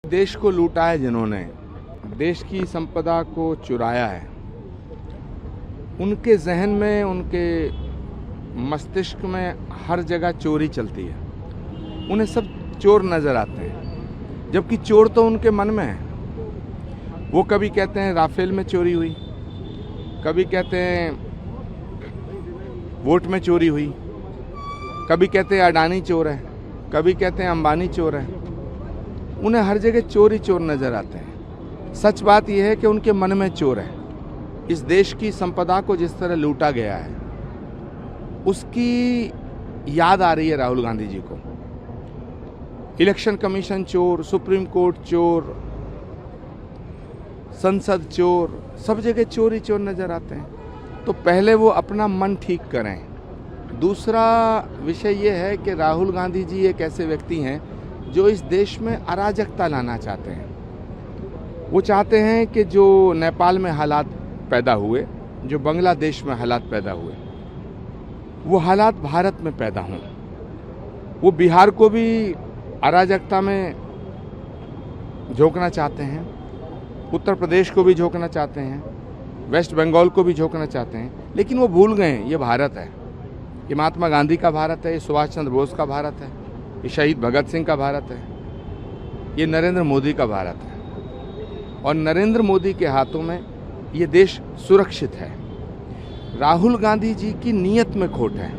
देश को लूटा है जिन्होंने, देश की संपदा को चुराया है, उनके जहन में, उनके मस्तिष्क में हर जगह चोरी चलती है। उन्हें सब चोर नजर आते हैं, जबकि चोर तो उनके मन में है। वो कभी कहते हैं राफेल में चोरी हुई, कभी कहते हैं वोट में चोरी हुई, कभी कहते हैं अडानी चोर है, कभी कहते हैं अंबानी चोर है। उन्हें हर जगह चोर ही चोर नजर आते हैं। सच बात यह है कि उनके मन में चोर है। इस देश की संपदा को जिस तरह लूटा गया है, उसकी याद आ रही है राहुल गांधी जी को। इलेक्शन कमीशन चोर, सुप्रीम कोर्ट चोर, संसद चोर, सब जगह चोर ही चोर नजर आते हैं। तो पहले वो अपना मन ठीक करें। दूसरा विषय ये है कि राहुल गांधी जी एक ऐसे व्यक्ति हैं जो इस देश में अराजकता लाना चाहते हैं। वो चाहते हैं कि जो नेपाल में हालात पैदा हुए, जो बांग्लादेश में हालात पैदा हुए, वो हालात भारत में पैदा हों। वो बिहार को भी अराजकता में झोंकना चाहते हैं, उत्तर प्रदेश को भी झोंकना चाहते हैं, वेस्ट बंगाल को भी झोंकना चाहते हैं। लेकिन वो भूल गए ये भारत है, ये महात्मा गांधी का भारत है, ये सुभाष चंद्र बोस का भारत है, ये शहीद भगत सिंह का भारत है, ये नरेंद्र मोदी का भारत है। और नरेंद्र मोदी के हाथों में ये देश सुरक्षित है। राहुल गांधी जी की नीयत में खोट है,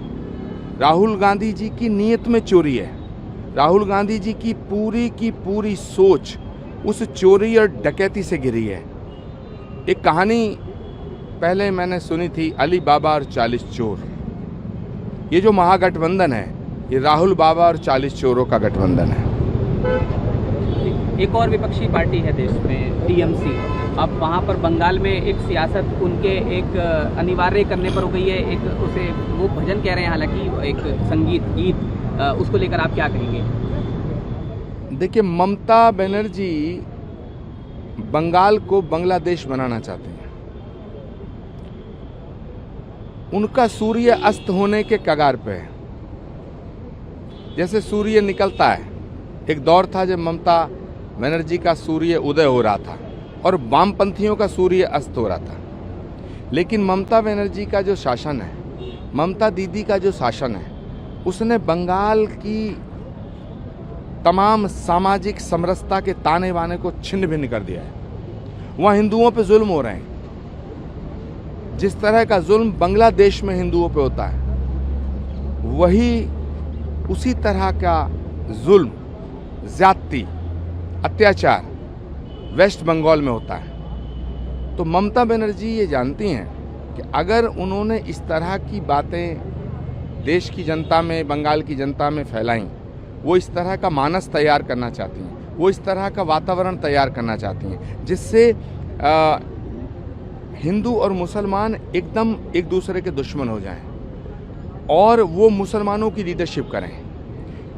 राहुल गांधी जी की नीयत में चोरी है। राहुल गांधी जी की पूरी सोच उस चोरी और डकैती से घिरी है। एक कहानी पहले मैंने सुनी थी, अली बाबा और 40 चोर। ये जो महागठबंधन है, ये राहुल बाबा और 40 चोरों का गठबंधन है। एक और विपक्षी पार्टी है देश में, टीएमसी। अब वहाँ पर बंगाल में एक सियासत उनके एक अनिवार्य करने पर हो गई है। एक उसे वो भजन कह रहे हैं, हालांकि एक संगीत गीत, उसको लेकर आप क्या कहेंगे? देखिए, ममता बनर्जी बंगाल को बांग्लादेश बनाना चाहते हैं। उनका सूर्य अस्त होने के कगार पे है। जैसे सूर्य निकलता है, एक दौर था जब ममता बनर्जी का सूर्य उदय हो रहा था और वामपंथियों का सूर्य अस्त हो रहा था। लेकिन ममता बनर्जी का जो शासन है, ममता दीदी का जो शासन है, उसने बंगाल की तमाम सामाजिक समरसता के ताने बाने को छिन्न भिन्न कर दिया है। वहाँ हिंदुओं पे जुल्म हो रहे हैं। जिस तरह का जुल्म बांग्लादेश में हिंदुओं पे होता है, वही उसी तरह का जुल्म, ज्यादती, अत्याचार वेस्ट बंगाल में होता है। तो ममता बनर्जी ये जानती हैं कि अगर उन्होंने इस तरह की बातें देश की जनता में, बंगाल की जनता में फैलाई, वो इस तरह का मानस तैयार करना चाहती हैं, वो इस तरह का वातावरण तैयार करना चाहती हैं जिससे हिंदू और मुसलमान एकदम एक दूसरे के दुश्मन हो जाएं और वो मुसलमानों की लीडरशिप करें।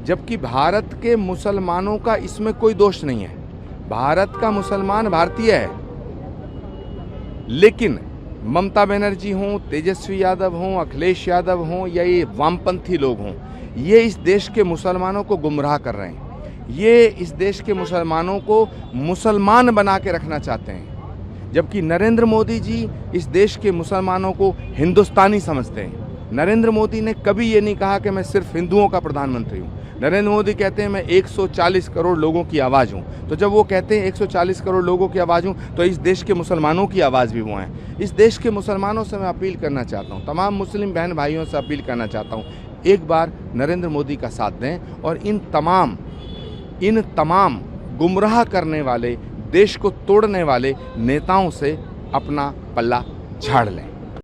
जबकि भारत के मुसलमानों का इसमें कोई दोष नहीं है। भारत का मुसलमान भारतीय है। लेकिन ममता बनर्जी हों, तेजस्वी यादव हों, अखिलेश यादव हों या ये वामपंथी लोग हों, ये इस देश के मुसलमानों को गुमराह कर रहे हैं। ये इस देश के मुसलमानों को मुसलमान बना के रखना चाहते हैं। जबकि नरेंद्र मोदी जी इस देश के मुसलमानों को हिंदुस्तानी समझते हैं। नरेंद्र मोदी ने कभी ये नहीं कहा कि मैं सिर्फ हिंदुओं का प्रधानमंत्री हूँ। नरेंद्र मोदी कहते हैं मैं 140 करोड़ लोगों की आवाज़ हूँ। तो जब वो कहते हैं 140 करोड़ लोगों की आवाज़ हूँ, तो इस देश के मुसलमानों की आवाज़ भी वो हैं। इस देश के मुसलमानों से मैं अपील करना चाहता हूँ, तमाम मुस्लिम बहन भाइयों से अपील करना चाहता हूँ, एक बार नरेंद्र मोदी का साथ दें और इन तमाम गुमराह करने वाले, देश को तोड़ने वाले नेताओं से अपना पल्ला झाड़ लें।